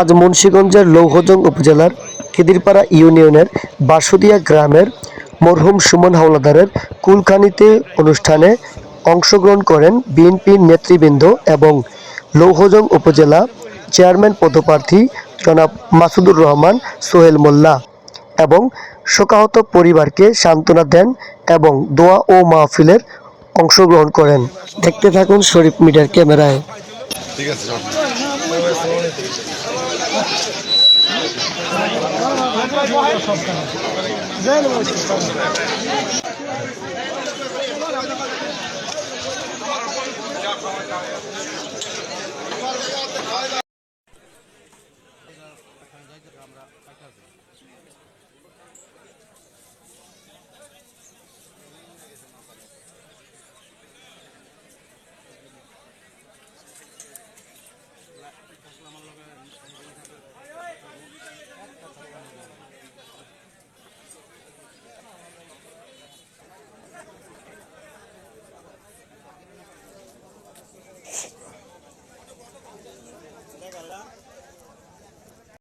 আজ মুন্সিগঞ্জের লৌহজং উপজেলার খিদিরপাড়া ইউনিয়নের বাসুদিয়া গ্রামের মরহুম সুমন হাওলাদারের কুলখানিতে অনুষ্ঠানে অংশগ্রহণ করেন বিএনপির নেতৃবৃন্দ এবং লৌহজং উপজেলা চেয়ারম্যান পদপ্রার্থী জনাব মাসুদুর রহমান সোহেল মোল্লা এবং শোকাহত পরিবারকে সান্ত্বনা দেন এবং দোয়া ও মাহফিলের অংশগ্রহণ করেন। দেখতে থাকুন শরীফ মিডিয়ার ক্যামেরায়। ঠিক আছে